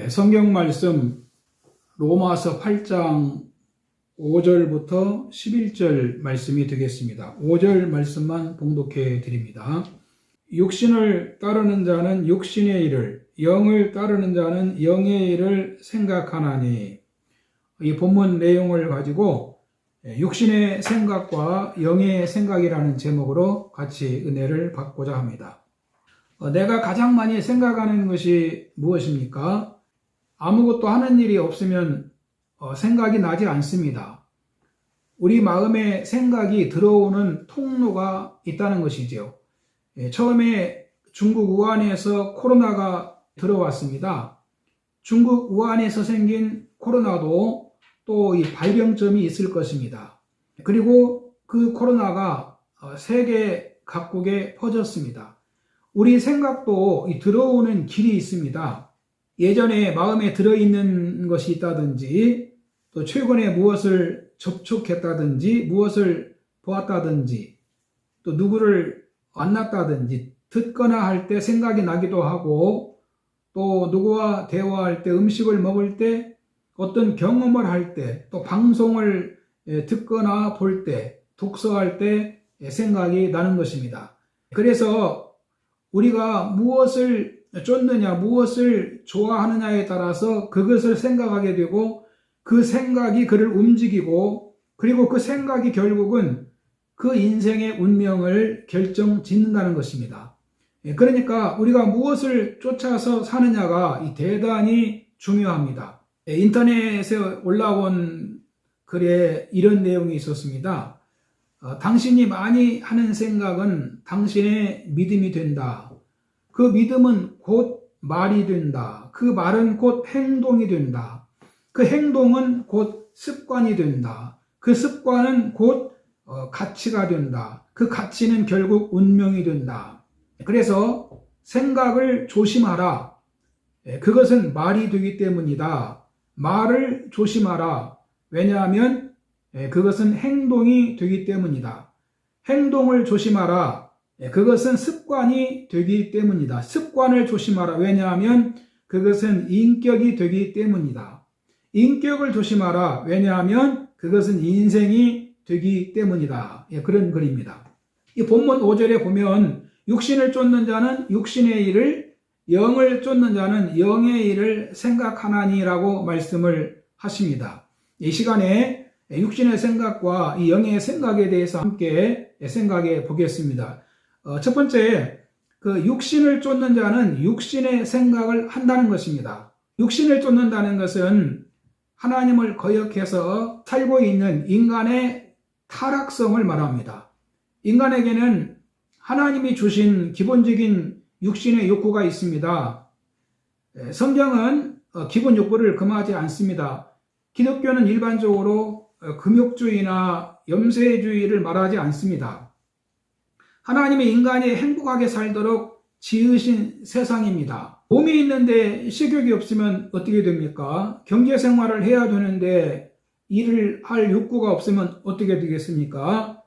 성경 말씀 로마서 8장 5절부터 11절 말씀이 되겠습니다. 5절 말씀만 봉독해 드립니다. 육신을 따르는 자는 육신의 일을, 영을 따르는 자는 영의 일을 생각하나니. 이 본문 내용을 가지고 육신의 생각과 영의 생각이라는 제목으로 같이 은혜를 받고자 합니다. 내가 가장 많이 생각하는 것이 무엇입니까? 아무것도 하는 일이 없으면 생각이 나지 않습니다. 우리 마음에 생각이 들어오는 통로가 있다는 것이죠. 처음에 중국 우한에서 코로나가 들어왔습니다. 중국 우한에서 생긴 코로나도 또 이 발병점이 있을 것입니다. 그리고 그 코로나가 세계 각국에 퍼졌습니다. 우리 생각도 들어오는 길이 있습니다. 예전에 마음에 들어있는 것이 있다든지, 또 최근에 무엇을 접촉했다든지, 무엇을 보았다든지, 또 누구를 만났다든지, 듣거나 할 때 생각이 나기도 하고, 또 누구와 대화할 때, 음식을 먹을 때, 어떤 경험을 할 때, 또 방송을 듣거나 볼 때, 독서할 때 생각이 나는 것입니다. 그래서 우리가 무엇을 쫓느냐, 무엇을 좋아하느냐에 따라서 그것을 생각하게 되고, 그 생각이 그를 움직이고, 그리고 그 생각이 결국은 그 인생의 운명을 결정짓는다는 것입니다. 그러니까 우리가 무엇을 쫓아서 사느냐가 대단히 중요합니다. 인터넷에 올라온 글에 이런 내용이 있었습니다. 당신이 많이 하는 생각은 당신의 믿음이 된다. 그 믿음은 곧 말이 된다. 그 말은 곧 행동이 된다. 그 행동은 곧 습관이 된다. 그 습관은 곧 가치가 된다. 그 가치는 결국 운명이 된다. 그래서 생각을 조심하라. 그것은 말이 되기 때문이다. 말을 조심하라. 왜냐하면 그것은 행동이 되기 때문이다. 행동을 조심하라. 그것은 습관이 되기 때문이다. 습관을 조심하라. 왜냐하면 그것은 인격이 되기 때문이다. 인격을 조심하라. 왜냐하면 그것은 인생이 되기 때문이다. 그런 글입니다. 이 본문 5절에 보면 육신을 쫓는 자는 육신의 일을, 영을 쫓는 자는 영의 일을 생각하나니라고 말씀을 하십니다. 이 시간에 육신의 생각과 이 영의 생각에 대해서 함께 생각해 보겠습니다. 첫 번째, 그 육신을 쫓는 자는 육신의 생각을 한다는 것입니다. 육신을 쫓는다는 것은 하나님을 거역해서 살고 있는 인간의 타락성을 말합니다. 인간에게는 하나님이 주신 기본적인 육신의 욕구가 있습니다. 성경은 기본 욕구를 금하지 않습니다. 기독교는 일반적으로 금욕주의나 염세주의를 말하지 않습니다. 하나님이 인간이 행복하게 살도록 지으신 세상입니다. 몸이 있는데 식욕이 없으면 어떻게 됩니까? 경제생활을 해야 되는데 일을 할 욕구가 없으면 어떻게 되겠습니까?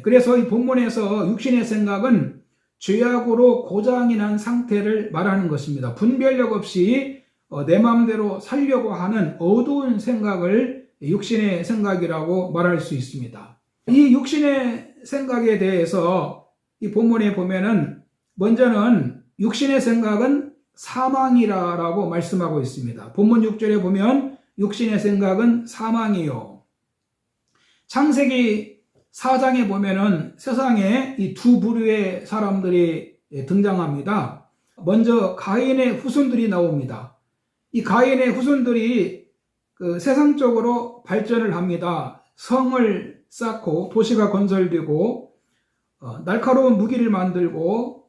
그래서 이 본문에서 육신의 생각은 죄악으로 고장이 난 상태를 말하는 것입니다. 분별력 없이 내 마음대로 살려고 하는 어두운 생각을 육신의 생각이라고 말할 수 있습니다. 이 육신의 생각에 대해서 이 본문에 보면은 먼저는 육신의 생각은 사망이라고 말씀하고 있습니다. 본문 6절에 보면 육신의 생각은 사망이요. 창세기 4장에 보면은 세상에 이 두 부류의 사람들이 등장합니다. 먼저 가인의 후손들이 나옵니다. 이 가인의 후손들이 세상적으로 발전을 합니다. 성을 쌓고 도시가 건설되고 날카로운 무기를 만들고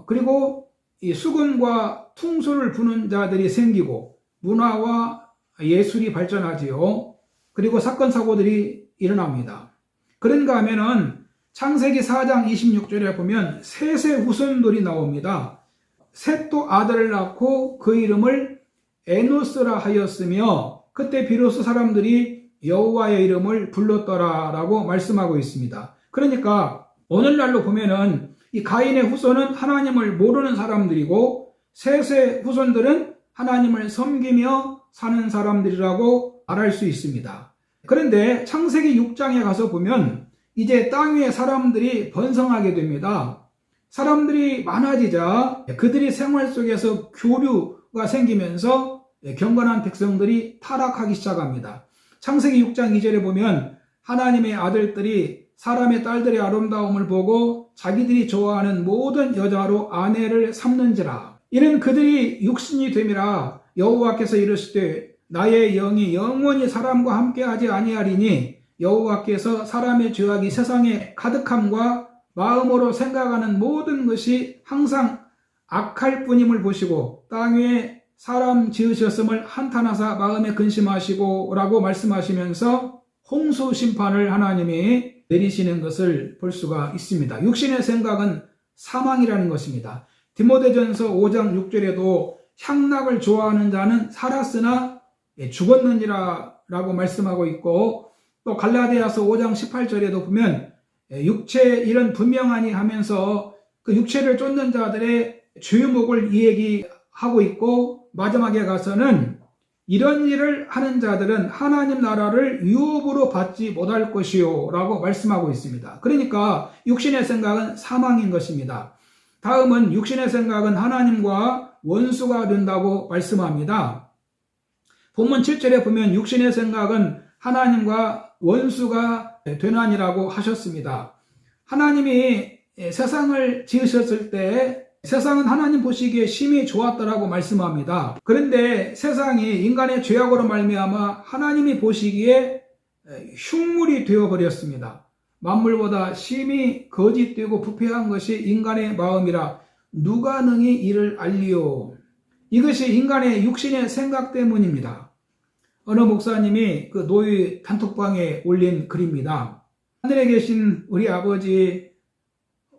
그리고 이 수금과 퉁소를 부는 자들이 생기고 문화와 예술이 발전하지요. 그리고 사건 사고들이 일어납니다. 그런가 하면은 창세기 4장 26절에 보면 셋의 후손들이 나옵니다. 셋도 아들을 낳고 그 이름을 에노스라 하였으며 그때 비로소 사람들이 여호와의 이름을 불렀더라라고 말씀하고 있습니다. 그러니까 오늘날로 보면은 이 가인의 후손은 하나님을 모르는 사람들이고 셋의 후손들은 하나님을 섬기며 사는 사람들이라고 말할 수 있습니다. 그런데 창세기 6장에 가서 보면 이제 땅 위에 사람들이 번성하게 됩니다. 사람들이 많아지자 그들이 생활 속에서 교류가 생기면서 경건한 백성들이 타락하기 시작합니다. 창세기 6장 2절에 보면 하나님의 아들들이 사람의 딸들의 아름다움을 보고 자기들이 좋아하는 모든 여자로 아내를 삼는지라. 이는 그들이 육신이 됨이라. 여호와께서 이르시되 나의 영이 영원히 사람과 함께하지 아니하리니 여호와께서 사람의 죄악이 세상에 가득함과 마음으로 생각하는 모든 것이 항상 악할 뿐임을 보시고 땅 위에 사람 지으셨음을 한탄하사 마음에 근심하시고 라고 말씀하시면서 홍수 심판을 하나님이 내리시는 것을 볼 수가 있습니다. 육신의 생각은 사망이라는 것입니다. 디모데전서 5장 6절에도 향락을 좋아하는 자는 살았으나 죽었느니라 라고 말씀하고 있고, 또 갈라디아서 5장 18절에도 보면 육체의 일은 분명하니 하면서 그 육체를 쫓는 자들의 죄목을 이야기하고 있고, 마지막에 가서는 이런 일을 하는 자들은 하나님 나라를 유업으로 받지 못할 것이요 라고 말씀하고 있습니다. 그러니까 육신의 생각은 사망인 것입니다. 다음은 육신의 생각은 하나님과 원수가 된다고 말씀합니다. 본문 7절에 보면 육신의 생각은 하나님과 원수가 되나니라고 하셨습니다. 하나님이 세상을 지으셨을 때 세상은 하나님 보시기에 심히 좋았다라고 말씀합니다. 그런데 세상이 인간의 죄악으로 말미암아 하나님이 보시기에 흉물이 되어버렸습니다. 만물보다 심히 거짓되고 부패한 것이 인간의 마음이라 누가 능히 이를 알리요. 이것이 인간의 육신의 생각 때문입니다. 어느 목사님이 그 노예 단톡방에 올린 글입니다. 하늘에 계신 우리 아버지,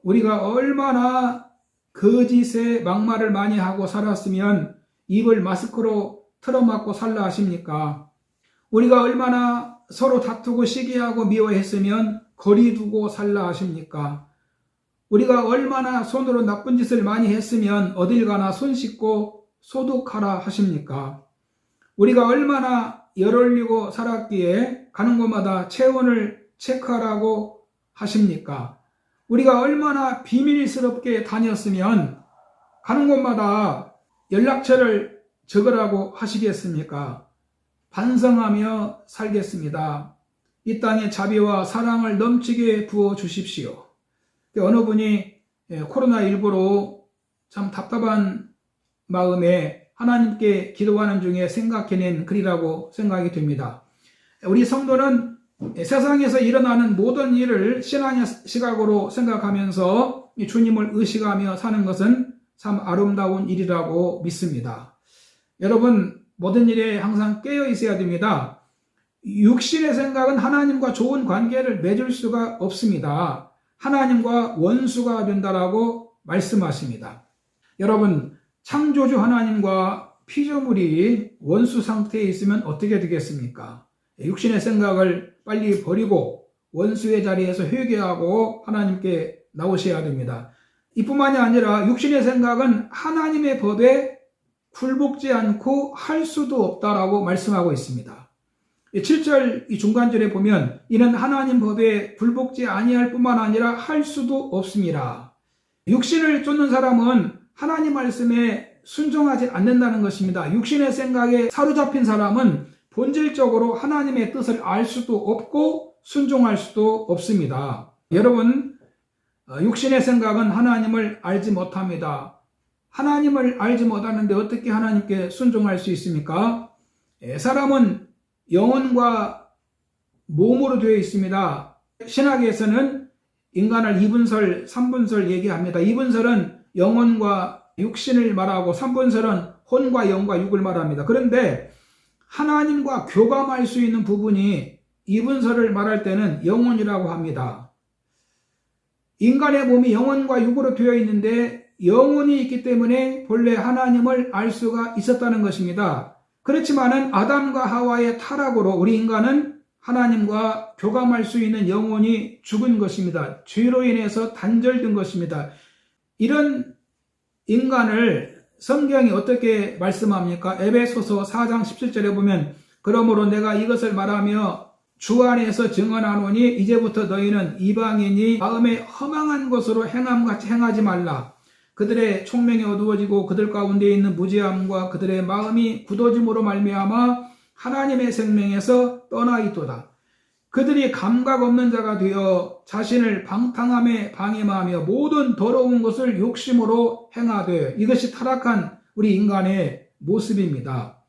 우리가 얼마나 거짓의 막말을 많이 하고 살았으면 입을 마스크로 틀어막고 살라 하십니까? 우리가 얼마나 서로 다투고 시기하고 미워했으면 거리 두고 살라 하십니까? 우리가 얼마나 손으로 나쁜 짓을 많이 했으면 어딜 가나 손 씻고 소독하라 하십니까? 우리가 얼마나 열 올리고 살았기에 가는 곳마다 체온을 체크하라고 하십니까? 우리가 얼마나 비밀스럽게 다녔으면 가는 곳마다 연락처를 적으라고 하시겠습니까? 반성하며 살겠습니다. 이 땅에 자비와 사랑을 넘치게 부어주십시오. 어느 분이 코로나19로 참 답답한 마음에 하나님께 기도하는 중에 생각해낸 글이라고 생각이 됩니다. 우리 성도는 세상에서 일어나는 모든 일을 신앙의 시각으로 생각하면서 주님을 의식하며 사는 것은 참 아름다운 일이라고 믿습니다. 여러분, 모든 일에 항상 깨어 있어야 됩니다. 육신의 생각은 하나님과 좋은 관계를 맺을 수가 없습니다. 하나님과 원수가 된다라고 말씀하십니다. 여러분, 창조주 하나님과 피조물이 원수 상태에 있으면 어떻게 되겠습니까? 육신의 생각을 빨리 버리고 원수의 자리에서 회개하고 하나님께 나오셔야 됩니다. 이뿐만이 아니라 육신의 생각은 하나님의 법에 굴복지 않고 할 수도 없다라고 말씀하고 있습니다. 7절 이 중간절에 보면 이는 하나님 법에 굴복지 아니할 뿐만 아니라 할 수도 없습니다. 육신을 쫓는 사람은 하나님 말씀에 순종하지 않는다는 것입니다. 육신의 생각에 사로잡힌 사람은 본질적으로 하나님의 뜻을 알 수도 없고 순종할 수도 없습니다. 여러분, 육신의 생각은 하나님을 알지 못합니다. 하나님을 알지 못하는데 어떻게 하나님께 순종할 수 있습니까? 사람은 영혼과 몸으로 되어 있습니다. 신학에서는 인간을 2분설, 3분설 얘기합니다. 2분설은 영혼과 육신을 말하고 3분설은 혼과 영과 육을 말합니다. 그런데 하나님과 교감할 수 있는 부분이 2분설을 말할 때는 영혼이라고 합니다. 인간의 몸이 영혼과 육으로 되어 있는데 영혼이 있기 때문에 본래 하나님을 알 수가 있었다는 것입니다. 그렇지만은 아담과 하와의 타락으로 우리 인간은 하나님과 교감할 수 있는 영혼이 죽은 것입니다. 죄로 인해서 단절된 것입니다. 이런 인간을 성경이 어떻게 말씀합니까? 에베소서 4장 17절에 보면 그러므로 내가 이것을 말하며 주 안에서 증언하노니 이제부터 너희는 이방인이 마음에 허망한 것으로 행함같이 행하지 말라. 그들의 총명이 어두워지고 그들 가운데 있는 무지함과 그들의 마음이 굳어짐으로 말미암아 하나님의 생명에서 떠나 있도다. 그들이 감각 없는 자가 되어 자신을 방탕함에 방임하며 모든 더러운 것을 욕심으로 행하되, 이것이 타락한 우리 인간의 모습입니다.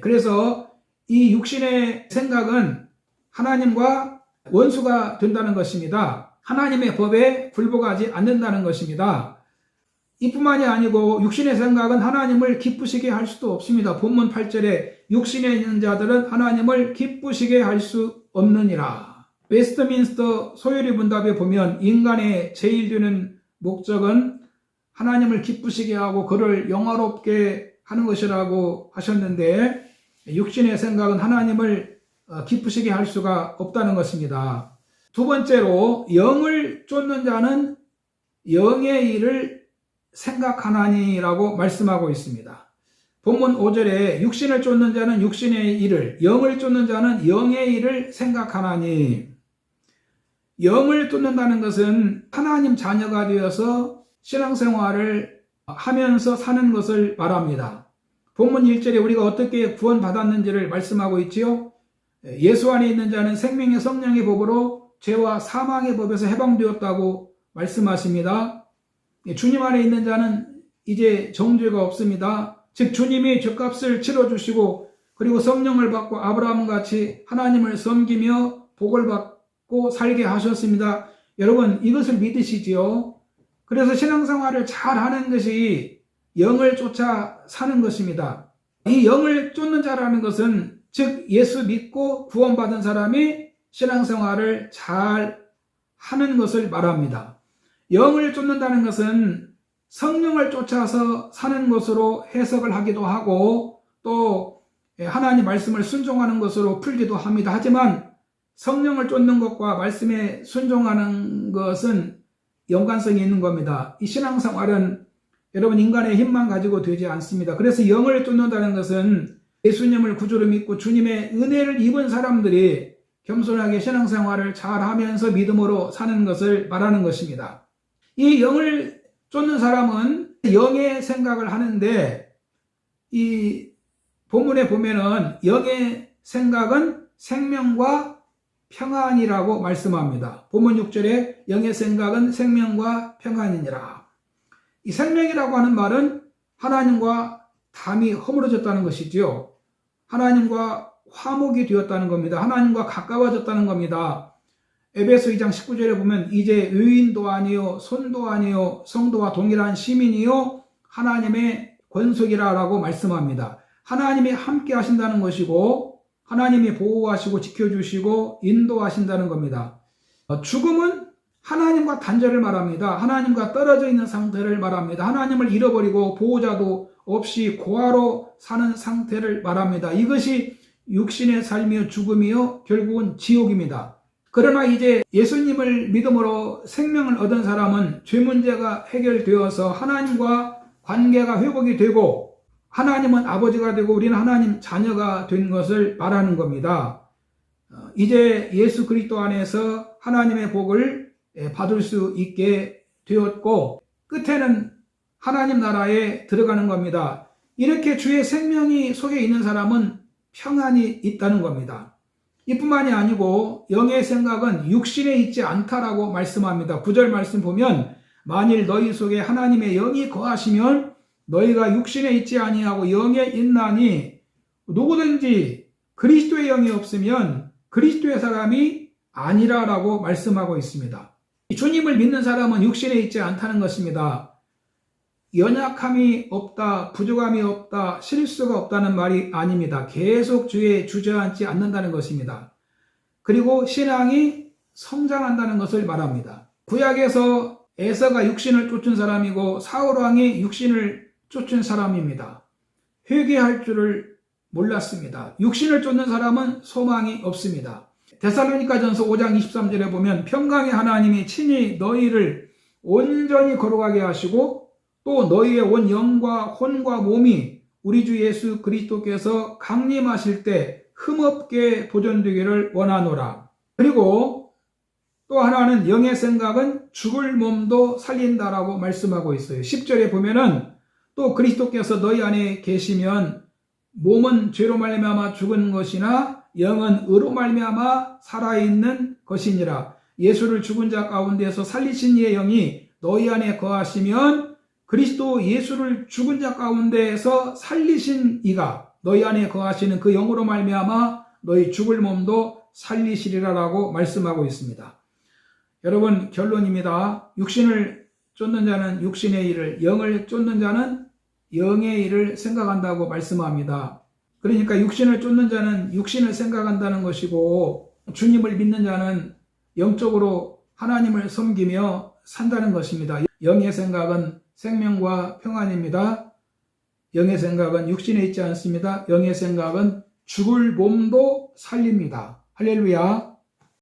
그래서 이 육신의 생각은 하나님과 원수가 된다는 것입니다. 하나님의 법에 굴복하지 않는다는 것입니다. 이뿐만이 아니고 육신의 생각은 하나님을 기쁘시게 할 수도 없습니다. 본문 8절에 육신에 있는 자들은 하나님을 기쁘시게 할 수 없느니라. 웨스트민스터 소요리 문답에 보면 인간의 제일 되는 목적은 하나님을 기쁘시게 하고 그를 영화롭게 하는 것이라고 하셨는데, 육신의 생각은 하나님을 기쁘시게 할 수가 없다는 것입니다. 두 번째로 영을 쫓는 자는 영의 일을 생각하나니라고 말씀하고 있습니다. 본문 5절에 육신을 쫓는 자는 육신의 일을, 영을 쫓는 자는 영의 일을 생각하나니. 영을 쫓는다는 것은 하나님 자녀가 되어서 신앙생활을 하면서 사는 것을 말합니다. 본문 1절에 우리가 어떻게 구원받았는지를 말씀하고 있지요. 예수 안에 있는 자는 생명의 성령의 법으로 죄와 사망의 법에서 해방되었다고 말씀하십니다. 주님 안에 있는 자는 이제 정죄가 없습니다. 즉 주님이 죄값을 치러주시고 그리고 성령을 받고 아브라함같이 하나님을 섬기며 복을 받고 살게 하셨습니다. 여러분, 이것을 믿으시지요? 그래서 신앙생활을 잘하는 것이 영을 쫓아 사는 것입니다. 이 영을 쫓는 자라는 것은 즉 예수 믿고 구원받은 사람이 신앙생활을 잘 하는 것을 말합니다. 영을 쫓는다는 것은 성령을 쫓아서 사는 것으로 해석을 하기도 하고 또 하나님 말씀을 순종하는 것으로 풀기도 합니다. 하지만 성령을 쫓는 것과 말씀에 순종하는 것은 연관성이 있는 겁니다. 이 신앙생활은 여러분 인간의 힘만 가지고 되지 않습니다. 그래서 영을 쫓는다는 것은 예수님을 구주로 믿고 주님의 은혜를 입은 사람들이 겸손하게 신앙생활을 잘하면서 믿음으로 사는 것을 말하는 것입니다. 이 영을 쫓는 사람은 영의 생각을 하는데 이 본문에 보면은 영의 생각은 생명과 평안이라고 말씀합니다. 본문 6절에 영의 생각은 생명과 평안이니라. 이 생명이라고 하는 말은 하나님과 담이 허물어졌다는 것이지요. 하나님과 화목이 되었다는 겁니다. 하나님과 가까워졌다는 겁니다. 에베소 2장 19절에 보면 이제 의인도 아니요 손도 아니요 성도와 동일한 시민이요 하나님의 권속이라고 말씀합니다. 하나님이 함께 하신다는 것이고 하나님이 보호하시고 지켜주시고 인도하신다는 겁니다. 죽음은 하나님과 단절을 말합니다. 하나님과 떨어져 있는 상태를 말합니다. 하나님을 잃어버리고 보호자도 없이 고아로 사는 상태를 말합니다. 이것이 육신의 삶이요 죽음이요 결국은 지옥입니다. 그러나 이제 예수님을 믿음으로 생명을 얻은 사람은 죄 문제가 해결되어서 하나님과 관계가 회복이 되고 하나님은 아버지가 되고 우리는 하나님 자녀가 된 것을 말하는 겁니다. 이제 예수 그리스도 안에서 하나님의 복을 받을 수 있게 되었고 끝에는 하나님 나라에 들어가는 겁니다. 이렇게 주의 생명이 속에 있는 사람은 평안이 있다는 겁니다. 이뿐만이 아니고 영의 생각은 육신에 있지 않다라고 말씀합니다. 9절 말씀 보면 만일 너희 속에 하나님의 영이 거하시면 너희가 육신에 있지 아니하고 영에 있나니 누구든지 그리스도의 영이 없으면 그리스도의 사람이 아니라라고 말씀하고 있습니다. 주님을 믿는 사람은 육신에 있지 않다는 것입니다. 연약함이 없다, 부족함이 없다, 실수가 없다는 말이 아닙니다. 계속 주에 주저앉지 않는다는 것입니다. 그리고 신앙이 성장한다는 것을 말합니다. 구약에서 에서가 육신을 쫓은 사람이고 사울왕이 육신을 쫓은 사람입니다. 회개할 줄을 몰랐습니다. 육신을 쫓는 사람은 소망이 없습니다. 데살로니가전서 5장 23절에 보면 평강의 하나님이 친히 너희를 온전히 거룩하게 하시고 또 너희의 온 영과 혼과 몸이 우리 주 예수 그리스도께서 강림하실 때 흠없게 보존되기를 원하노라. 그리고 또 하나는 영의 생각은 죽을 몸도 살린다라고 말씀하고 있어요. 10절에 보면은 또 그리스도께서 너희 안에 계시면 몸은 죄로 말미암아 죽은 것이나 영은 의로 말미암아 살아있는 것이니라. 예수를 죽은 자 가운데서 살리신 이의 영이 너희 안에 거하시면 그리스도 예수를 죽은 자 가운데에서 살리신 이가 너희 안에 거하시는 그 영으로 말미암아 너희 죽을 몸도 살리시리라라고 말씀하고 있습니다. 여러분, 결론입니다. 육신을 쫓는 자는 육신의 일을, 영을 쫓는 자는 영의 일을 생각한다고 말씀합니다. 그러니까 육신을 쫓는 자는 육신을 생각한다는 것이고 주님을 믿는 자는 영적으로 하나님을 섬기며 산다는 것입니다. 영의 생각은 생명과 평안입니다. 영의 생각은 육신에 있지 않습니다. 영의 생각은 죽을 몸도 살립니다. 할렐루야.